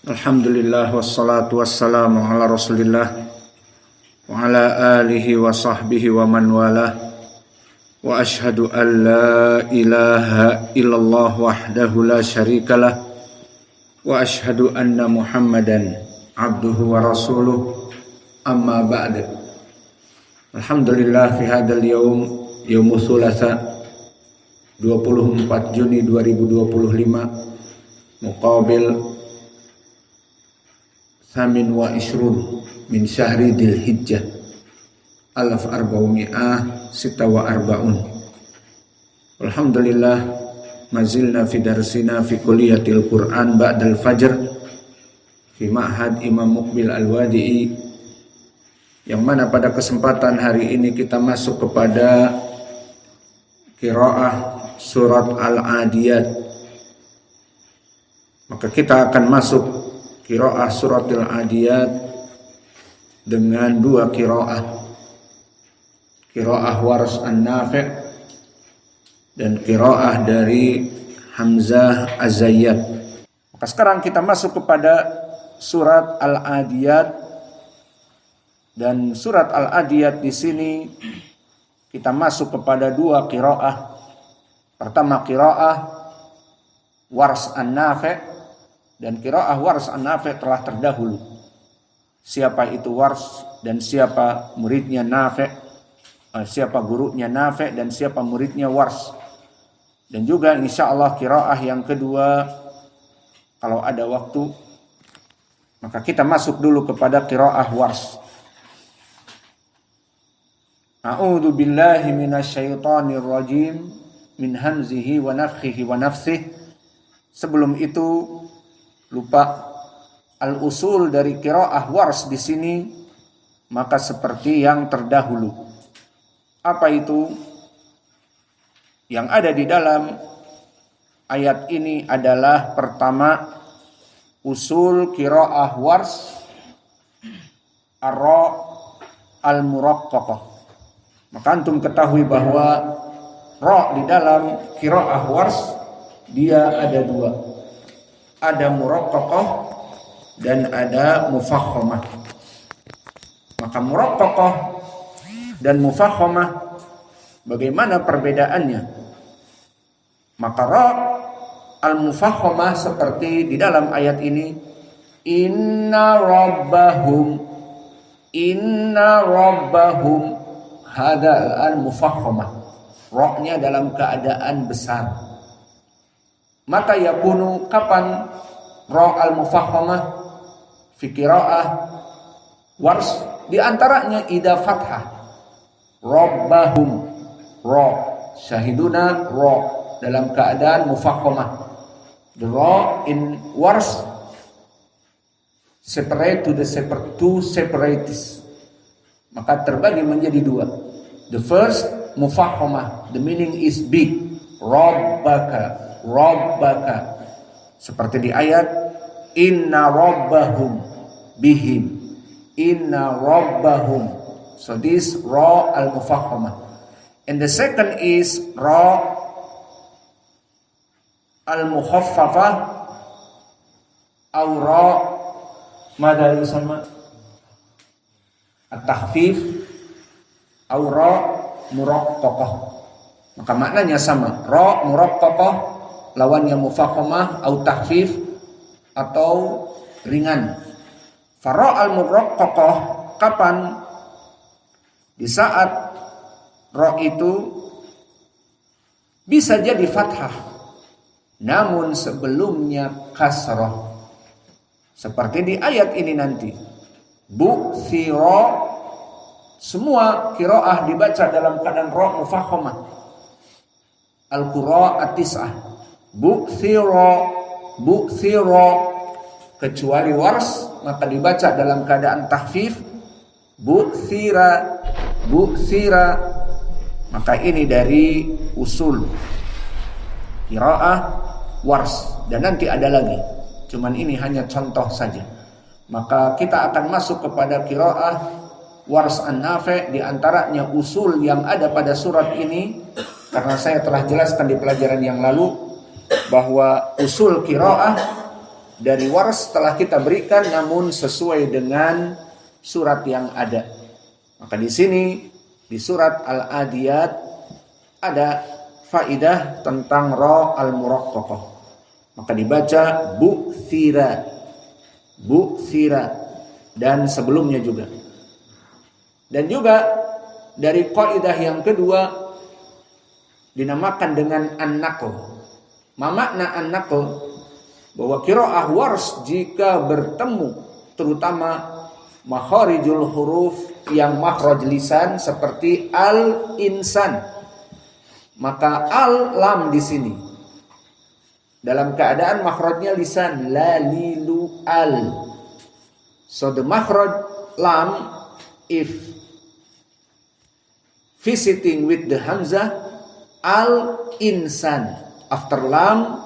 Alhamdulillah wassalatu wassalamu ala rasulillah wa ala alihi wa sahbihi wa man walah wa ashhadu an la ilaha illallah wahdahu la syarikalah wa ashhadu anna muhammadan abduhu wa rasuluh amma ba'd. Alhamdulillah fi hadal yawmu thulatha 24 Juni 2025 muqabil Thamin wa ishrun min syahri Dhul Hijjah alaf arba'umi'ah sita wa arba'un. Alhamdulillah mazilna fi darsina fi kuliyatil Quran ba'dal fajr fi ma'had Imam Muqbil Al-Wadi'i, yang mana pada kesempatan hari ini kita masuk kepada qiraah surat Al-Adiyat. Maka kita akan masuk qiraah surat Al-Adiyat dengan dua qiraah Warsh An-Nafi' dan qiraah dari Hamzah Az-Zayyat. Maka sekarang kita masuk kepada surat Al-Adiyat, dan surat Al-Adiyat di sini kita masuk kepada dua qiraah. Pertama qiraah Warsh An-Nafi', dan qiraah Warsh An-Nafi' telah terdahulu. Siapa itu Warsh dan siapa muridnya Nafi', siapa gurunya Nafi' dan siapa muridnya Warsh. Dan juga insyaallah qiraah yang kedua, kalau ada waktu maka kita masuk dulu kepada qiraah Warsh. A'udzu billahi minasyaitonir rajim min hamzihi wa nafthihi wa nafsihi. Sebelum itu lupa al-usul dari qiraah Warsh di sini, maka seperti yang terdahulu. Apa itu? Yang ada di dalam ayat ini adalah pertama, usul qiraah Warsh ar-ra al-muraqqaqah. Maka antum ketahui bahwa ra di dalam qiraah Warsh dia ada dua. Ada muraqqaqah dan ada mufakhamah. Maka muraqqaqah dan mufakhamah, bagaimana perbedaannya? Maka ra al-mufakhamah seperti di dalam ayat ini, inna rabbahum hada al-mufakhamah. Ra-nya dalam keadaan besar. Maka yakunu kapan ra al-mufakhamah fi qiraah Warsh? Di antaranya idza fathah rabbahum, ra syahiduna, ra dalam keadaan mufakhamah. The ra in Warsh separate to the two separatists, maka terbagi menjadi dua. The first mufakhamah, the meaning is big, rabbaka, seperti di ayat inna rabbahum bihim, inna rabbahum. So this ra al-mufakhamah. And the second is ra al-mukhaffafah aw ra madha yusamma at-takhfif aw ra muraqqaqah. Maka maknanya sama, ra muraqqaqah lawannya mufakhamah atau takhfif atau ringan. Fara al-muraqqaqah kapan? Di saat ra itu bisa jadi fathah namun sebelumnya kasrah. Seperti di ayat ini nanti. Bu'thira, semua qiraah dibaca dalam keadaan ra mufakhamah. Al-qura'at tis'ah. Bu'thira, kecuali Warsh maka dibaca dalam keadaan takhfif. Bu'thira. Maka ini dari usul qiraah Warsh, dan nanti ada lagi, cuman ini hanya contoh saja. Maka kita akan masuk kepada qiraah Warsh An-Nafi'. Di antaranya usul yang ada pada surat ini, karena saya telah jelaskan di pelajaran yang lalu bahwa usul qiraah dari Wars telah kita berikan, namun sesuai dengan surat yang ada. Maka di sini di surat Al-Adiyat ada faidah tentang ra al-muraqqaqah. Maka dibaca bu'thira, bu'thira, dan sebelumnya juga. Dan juga dari kaidah yang kedua dinamakan dengan an-naql. Ma makna an-naql? Bahwa qiraah Wars jika bertemu terutama makharijul huruf yang makhraj lisan seperti al-insan, maka al lam di sini dalam keadaan makhrajnya lisan, la lilu al. So the makhraj lam if visiting with the hamzah al-insan, after lam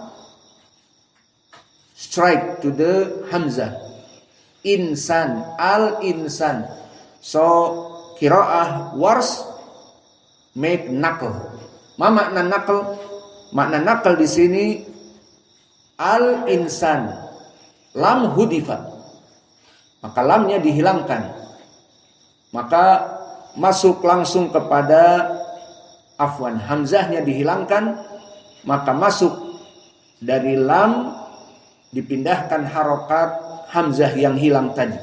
strike to the hamzah, insan, al-insan. So qiraah Wars make naql. Ma makna naql? Makna naql di sini al-insan, lam hudifa, maka lamnya dihilangkan, maka masuk langsung kepada hamzahnya dihilangkan, maka masuk dari lam dipindahkan harokat hamzah yang hilang tadi.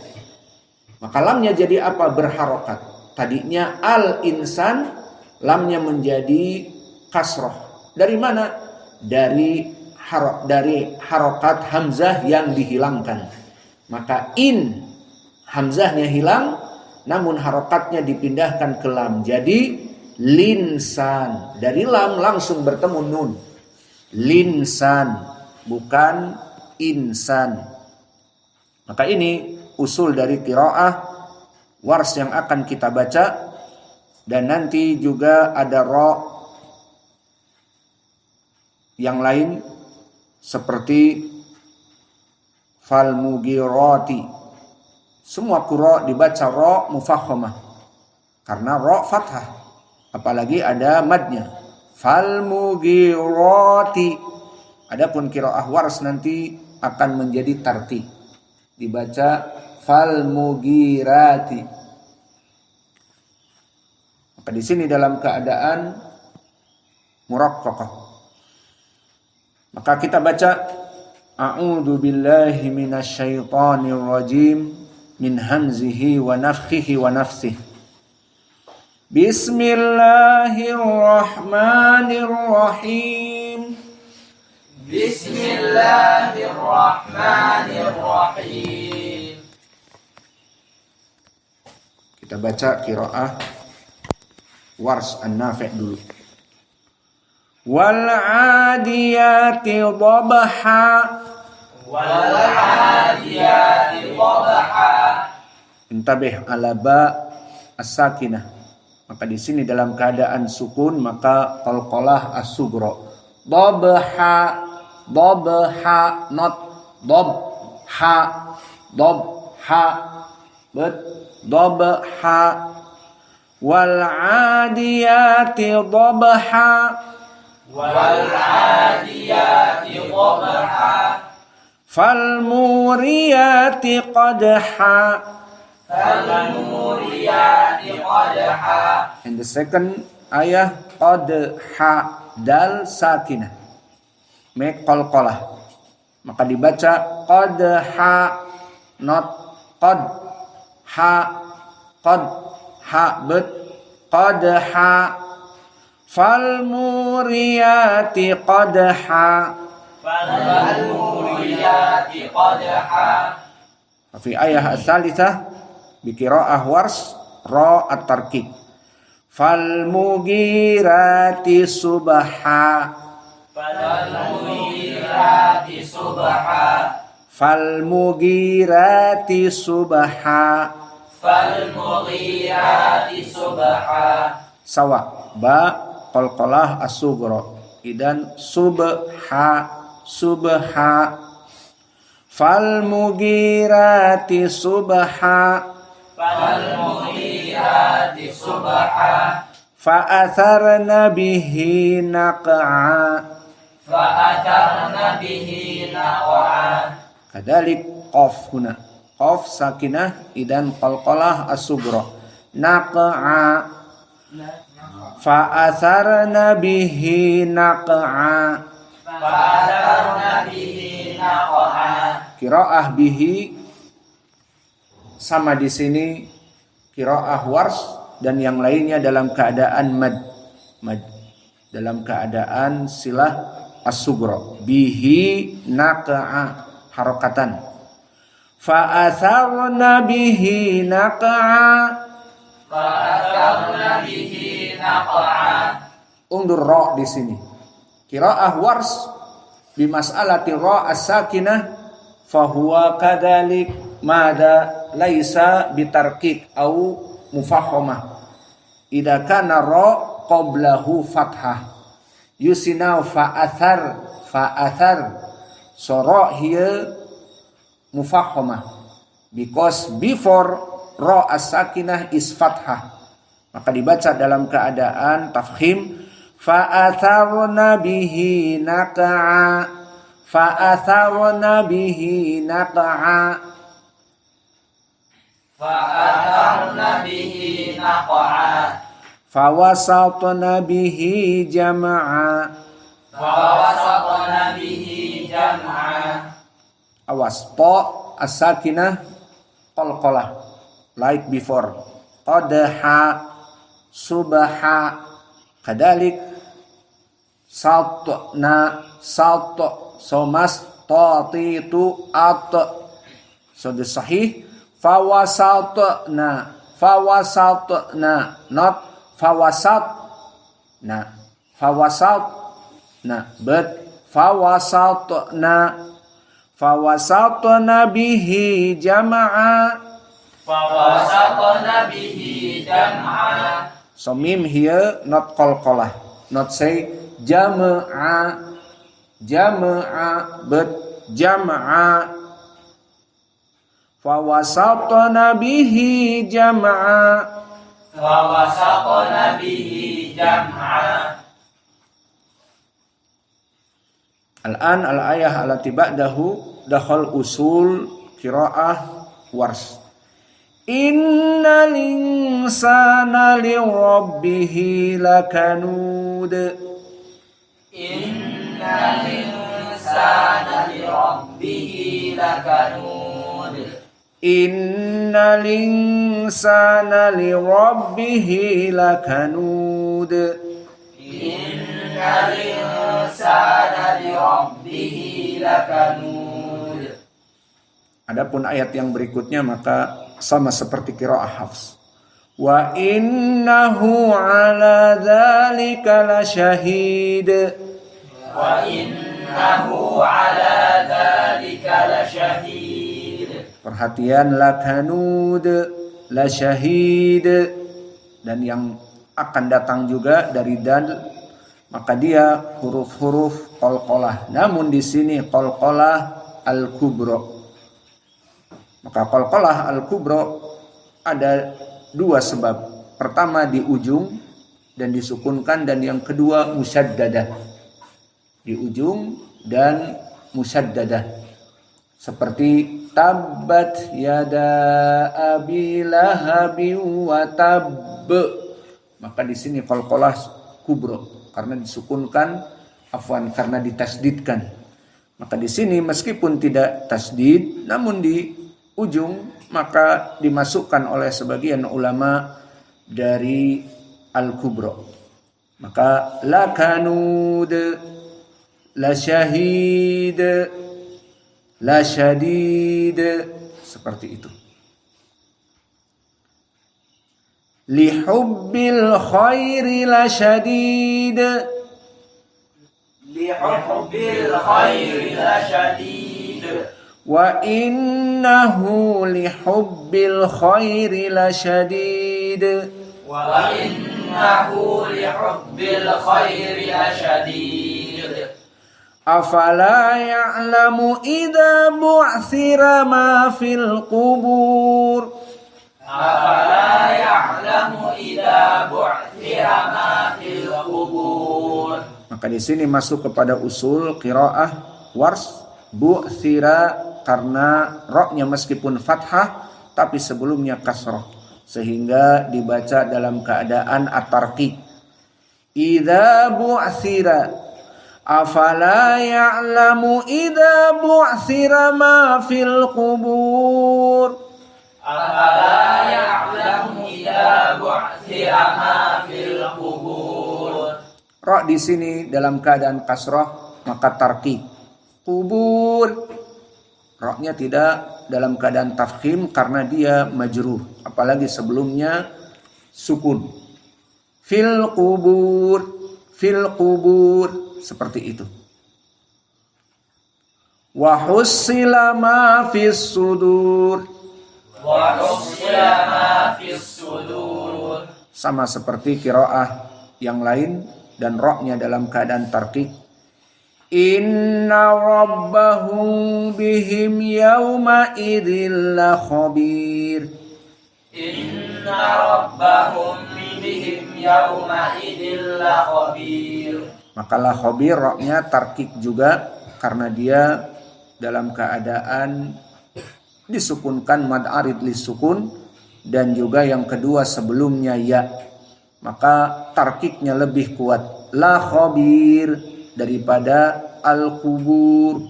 Maka lamnya jadi apa? Berharokat. Tadinya al-insan, lamnya menjadi kasroh. Dari mana? Dari harokat hamzah yang dihilangkan. Maka in, hamzahnya hilang, namun harokatnya dipindahkan ke lam. Jadi linsan. Dari lam langsung bertemu nun. Linsan, bukan insan. Maka ini usul dari qiraah Wars yang akan kita baca. Dan nanti juga ada ra yang lain seperti fal mugirati. Semua qira dibaca ra mufakhamah karena ra fathah, apalagi ada madnya. Fal mugirati. Adapun qiraah Wars nanti akan menjadi tarti, dibaca fal mugirati. Maka di sini dalam keadaan muraqqaqah. Maka kita baca a'udzu billahi minasyaitonir rajim min hamzihi wa nafthihi wa nafsihi. Bismillahirrahmanirrahim. Bismillahirrahmanirrahim. Kita baca qiraah Wars an-Nafi' dulu. Wal 'adiyati dhabha. Wal 'adiyati dhabha. Intabih ala ba as-sakinah. Maka di sini dalam keadaan sukun maka qalqalah as-sughra. Dhabha, dhabha, not dhabha, dhabha, but dhabha. Wal 'adiyati dhabha. Wal 'adiyati dhabha. Fal muriyati qadha. Fal muriyati qadha. And the second ayah qadha, dal sakinah, make qalqalah. Maka dibaca qadha, not qad ha, but qadha. Fal muriyati qadha. Fal muriyati qadha. Fi ayah as-salitsah bi qiraah Wars ra at-tarkib. Fal mugirati subha. Fal mugirati subha. Fal mugirati subha. Fal mugirati subha. Sawa, ba qalqalah as-sughra. Idan subha, subha. Fal mugirati subha. Fal mugirati subha. Fa'atharna bihi naq'a. Fa'atharna bihi naq'a. Kadalik qaf huna. Qaf sakinah idan qalqalah as-sughra. Naq'a fa atharna bihi naq'a. Fa'atharna bihi naq'a. Qiraah bihi sama di sini qiraah Warsh dan yang lainnya dalam keadaan mad. Dalam keadaan silah as-sughra. Bihi naq'a harakatan. Fa'atharna bihi naq'a. Fa'atharna bihi naq'a. Undur ra di sini. Qiraah Warsh bi mas'alati ra as-sakinah fahuwa kadzalik mada laisa bitarqiq au mufahhamah. Idza kana ra qablahu fathah yusinau fa'athar so ra here mufahhamah because before ra as-sakinah is fathah, maka dibaca dalam keadaan tafkhim fa'atharna bihi naq'a. Fa'atharna bihi naq'a. Fa'atharna bihi naq'a. Fawasatna bihi jam'a. Fawasatna bihi jam'a. Awas, ta as-sakinah qalqalah like before. Qadha subha kadalik saltna salt somas tatitu at. So the sahih fawasatna not fawasatna but fawasatna bihi jam'a. Fawasatna bihi jam'a. So mim here not qalqalah, not say jam'a but jam'a. Fawasatna bihi jam'a. Fawasatna bihi jam'a. Al-an al-ayah allati ba'dahu dakhal usul qiraah Warsh. Innal insana li rabbih lakanud. Innal insana li rabbih lakanud. Innal insana li rabbih lakanud. Innal insana li rabbih lakanud. Adapun ayat yang berikutnya maka sama seperti qiraah Hafs. Wa innahu ala dzalika lasyahid. Wa innahu ala dzalika lasyahid. Perhatian lakanud lasyahid dan yang akan datang juga dari dal, maka dia huruf-huruf qalqalah. Namun di sini qalqalah al-kubra. Maka qalqalah al-kubra ada dua sebab. Pertama di ujung dan disukunkan, dan yang kedua musyaddadah. Di ujung dan musyaddadah. Seperti tabbat yada abi lahabin wa tabb. Maka di sini qalqalah kubra karena disukunkan, karena ditasdidkan. Maka di sini meskipun tidak tasdid, namun di ujung maka dimasukkan oleh sebagian ulama dari al-kubra. Maka lakanud, lasyahid, lasyadid, seperti itu. Lihubbil khairi lasyadid. Lihubbil khairi lasyadid. Wa innahu lihubbil khairi lasyadid. Wa innahu lihubbil khairi lasyadid. Afala ya'lamu idza bu'thira ma fil qubur. Afala ya'lamu idza bu'thira ma fil qubur. Maka di sini masuk kepada usul qiraah Warsh. Bu'thira karena roknya meskipun fathah tapi sebelumnya kasroh, sehingga dibaca dalam keadaan at-tarqiq. Idza bu'thira afala ya'lamu idza bu'thira ma fil qubur. Afala ya'lamu idza bu'thira ma fil qubur. Ra di sini dalam keadaan kasroh maka tarqiq. Kubur, ra-nya tidak dalam keadaan tafkhim karena dia majrur, apalagi sebelumnya sukun. Fil qubur seperti itu. Wa hussila ma fis sudur. Wa hussila ma fis sudur. Sama seperti qiraah yang lain dan ra-nya dalam keadaan tarqiq. Inna rabbahum bihim yawma idzil la khabir. Inna rabbahum bihim yawma idzil la khabir. Maka la khabir ra-nya tarqiq juga karena dia dalam keadaan disukunkan mad arid lisukun, dan juga yang kedua sebelumnya ya, maka tarqiqnya lebih kuat la khabir daripada al-qubur.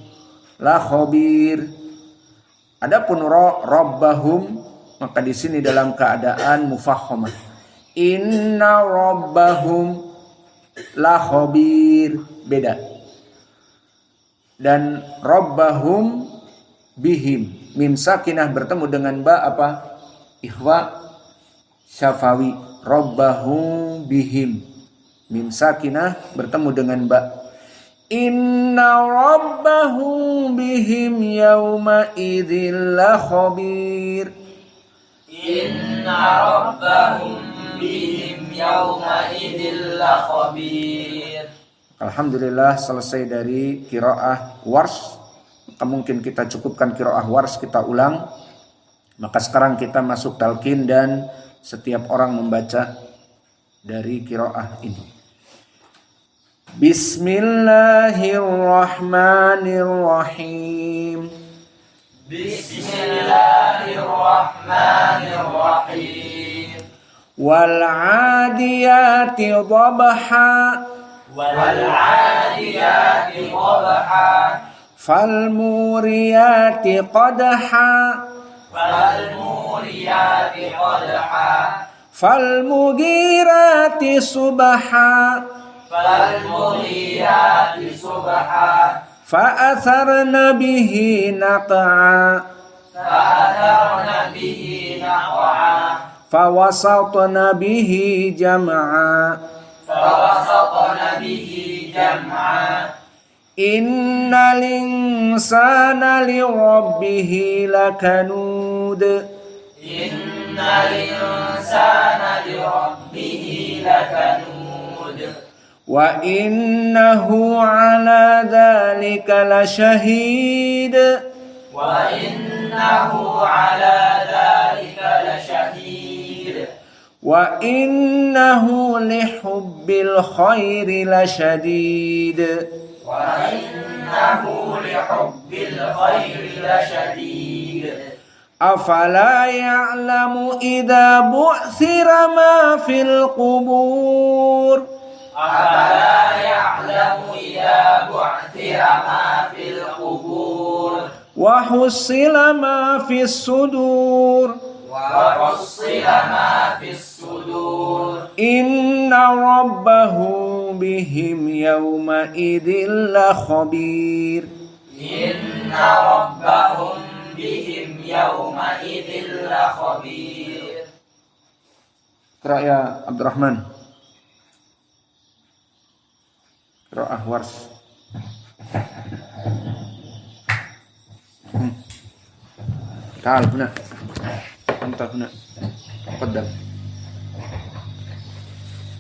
La khabir. Adapun rabbahum maka di sini dalam keadaan mufakhamah. Inna rabbahum la khabir, beda. Dan rabbahum bihim, mim sakinah bertemu dengan ba apa? Ikhwa syafawi. Rabbahum bihim, mim sakinah bertemu dengan ba. Inna rabbahum bihim yawma idzil la khabir. Inna rabbahum bihim yawma idzil la khabir. Alhamdulillah selesai dari qiraah Warsh. Maka mungkin kita cukupkan qiraah Warsh, kita ulang. Maka sekarang kita masuk talqin dan setiap orang membaca dari qiraah ini. Bismillahirrahmanirrahim. Bismillahirrahmanirrahim. Wal 'adiyati dhabha. Wal 'adiyati dhabha. Fal muriyati qadha. Fal muriyati qadha. Fal mughirati subha. Fal mughirati subha. Fa atharna bihi naq'a. Fa'atharna bihi naq'a. Fa wasatna bihi jam'a. Fawasatna bihi jam'a. Innal insana li rabbih lakanud. Innal insana li rabbih lakanud. Wa innahu ala dhalika lasyahid. Wa innahu ala dhalika lasyahid. Wa innahu lihubbil khairi lasyadid. Wa innahu lihubbil khairi lasyadid. Afala ya'lamu idza bu'thira ma fil qubur. Afala ya'lamu idza bu'thira ma fil qubur. Wa hussila ma fis sudur. Wa hussila ma fis sudur. Inna rabbahum bihim yawma idzil la khabir. Inna rabbahum bihim yawma idzil la khabir. Qira ya Abdurrahman. Qiraah Warsh. تعال هنا أنت هنا قدم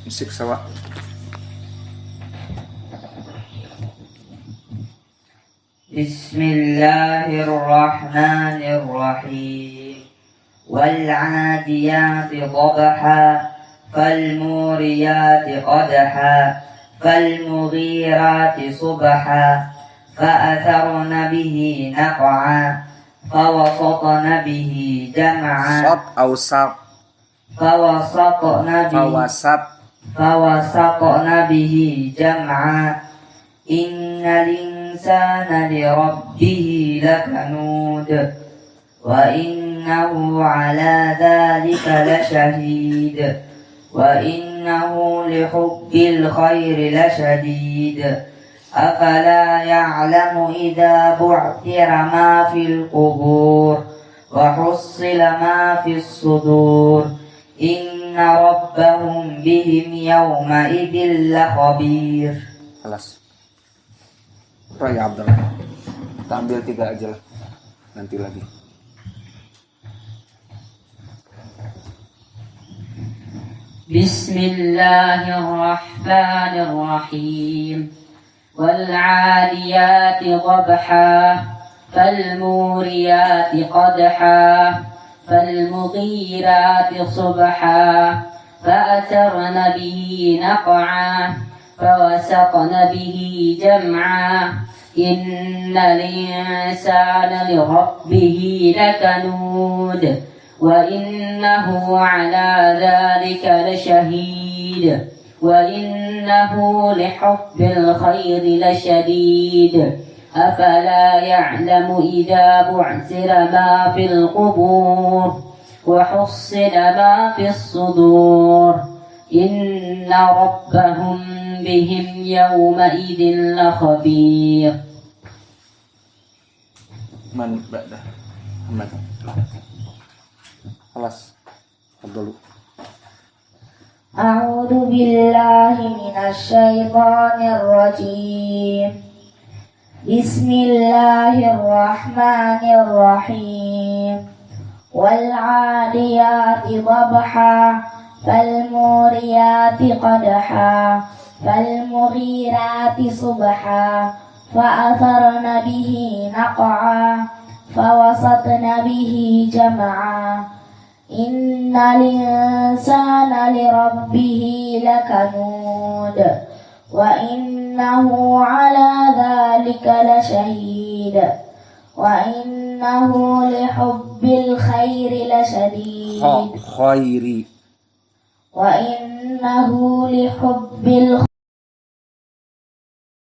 امسك سواء. بسم الله الرحمن الرحيم. والعاديات ضبحا فالموريات قدحا فالمغيرات صبحا فأثرن به نقعا فوسطن به جمعا Sot ausat فوسطن به جمعا إن الإنسان لربه لكنود وإنه على ذلك لشهيد وإنه لحب الخير لشديد أفلا يعلم إذا بعثر ما في القبور وحصل ما في الصدور إن ربهم بهم يومئذ لخبير. Kelas. Ya Abdullah. Kita ambil 3 aja lah. Nanti lagi. Bismillahirrahmanirrahim. والعاديات ضبحا فالموريات قدحا فالمغيرات صبحا فأثرن به نقعا فوسطن به جمعا إن الإنسان لربه لكنود وإنه على ذلك لشهيد وإنه لحب الخير لشديد أفلا يعلم إذا بعثر ما في القبور وحصل ما في الصدور إن ربهم بهم يومئذ لخبير. Man ba'da Ahmad. Kelas. Dulu. أعوذ بالله من الشيطان الرجيم بسم الله الرحمن الرحيم والعاديات ضبحا فالموريات قدحا فالمغيرات صبحا فأثرن به نقعا فوسطن به جمعا إن الإنسان لربه لكنود وإنه على ذلك لشهيد وإنه لحب الخير لشديد Khairi. وإنه لحب الخير